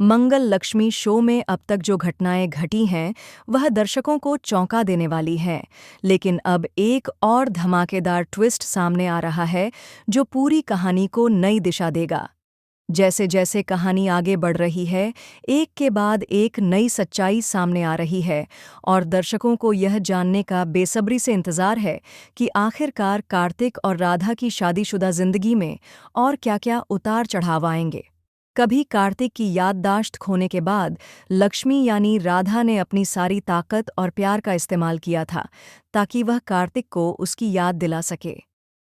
मंगल Lakshmi show में अब तक जो घटनाएं घटी हैं वह दर्शकों को चौंका देने वाली हैं, लेकिन अब एक और धमाकेदार ट्विस्ट सामने आ रहा है जो पूरी कहानी को नई दिशा देगा। जैसे जैसे कहानी आगे बढ़ रही है, एक के बाद एक नई सच्चाई सामने आ रही है और दर्शकों को यह जानने का बेसब्री से इंतजार है कि आखिरकार कार्तिक और राधा की शादीशुदा जिंदगी में और क्या-क्या उतार चढ़ाव आएंगे। कभी कार्तिक की याददाश्त खोने के बाद लक्ष्मी यानी राधा ने अपनी सारी ताकत और प्यार का इस्तेमाल किया था ताकि वह कार्तिक को उसकी याद दिला सके।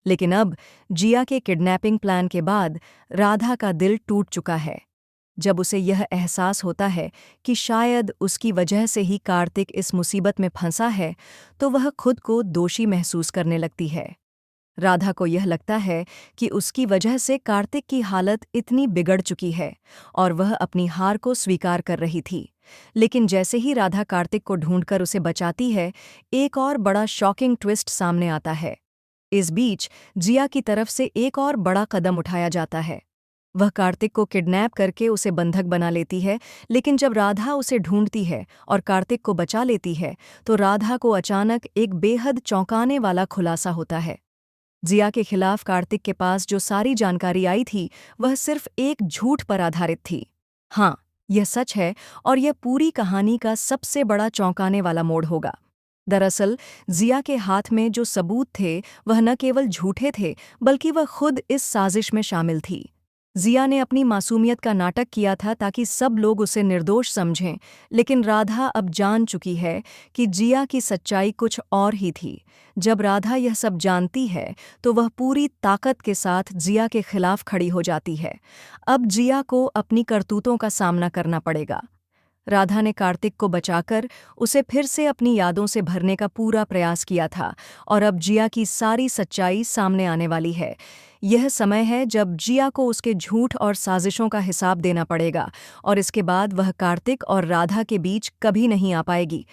लेकिन अब जिया के किडनैपिंग प्लान के बाद राधा का दिल टूट चुका है। जब उसे यह एहसास होता है कि शायद उसकी वजह से ही कार्तिक इस मुसीबत में फंसा है, तो वह खुद को दोषी महसूस करने लगती है। राधा को यह लगता है कि उसकी वजह से कार्तिक की हालत इतनी बिगड़ चुकी है और वह अपनी हार को स्वीकार कर रही थी। लेकिन जैसे ही राधा कार्तिक को ढूंढकर उसे बचाती है, एक और बड़ा शॉकिंग ट्विस्ट सामने आता है। इस बीच जिया की तरफ से एक और बड़ा कदम उठाया जाता है। वह कार्तिक को किडनैप करके उसे बंधक बना लेती है, लेकिन जब राधा उसे ढूंढती है और कार्तिक को बचा लेती है, तो राधा को अचानक एक बेहद चौंकाने वाला खुलासा होता है। जिया के खिलाफ कार्तिक के पास जो सारी जानकारी आई थी, वह सिर्फ एक झूठ पर आधारित थी। हाँ, यह सच है और यह पूरी कहानी का सबसे बड़ा चौंकाने वाला मोड़ होगा। दरअसल जिया के हाथ में जो सबूत थे वह न केवल झूठे थे, बल्कि वह खुद इस साजिश में शामिल थी। जिया ने अपनी मासूमियत का नाटक किया था ताकि सब लोग उसे निर्दोष समझें, लेकिन राधा अब जान चुकी है कि जिया की सच्चाई कुछ और ही थी। जब राधा यह सब जानती है तो वह पूरी ताकत के साथ जिया के खिलाफ खड़ी हो जाती है। अब जिया को अपनी करतूतों का सामना करना पड़ेगा। राधा ने कार्तिक को बचाकर उसे फिर से अपनी यादों से भरने का पूरा प्रयास किया था और अब जिया की सारी सच्चाई सामने आने वाली है। यह समय है जब जिया को उसके झूठ और साजिशों का हिसाब देना पड़ेगा और इसके बाद वह कार्तिक और राधा के बीच कभी नहीं आ पाएगी।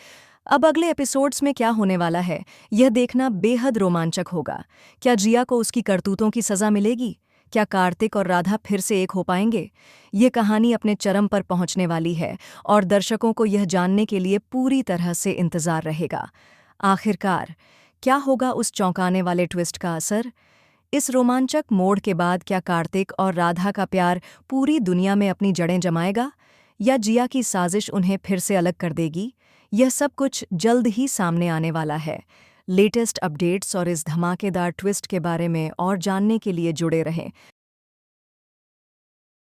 अब अगले एपिसोड्स में क्या होने वाला है, यह देखना बेहद रोमांचक होगा। क्या जिया को उसकी करतूतों की सज़ा मिलेगी? क्या कार्तिक और राधा फिर से एक हो पाएंगे? ये कहानी अपने चरम पर पहुंचने वाली है और दर्शकों को यह जानने के लिए पूरी तरह से इंतजार रहेगा। आखिरकार क्या होगा उस चौंकाने वाले ट्विस्ट का असर? इस रोमांचक मोड़ के बाद क्या कार्तिक और राधा का प्यार पूरी दुनिया में अपनी जड़ें जमाएगा या जिया की साजिश उन्हें फिर से अलग कर देगी? यह सब कुछ जल्द ही सामने आने वाला है। लेटेस्ट अपडेट्स और इस धमाकेदार ट्विस्ट के बारे में और जानने के लिए जुड़े रहें।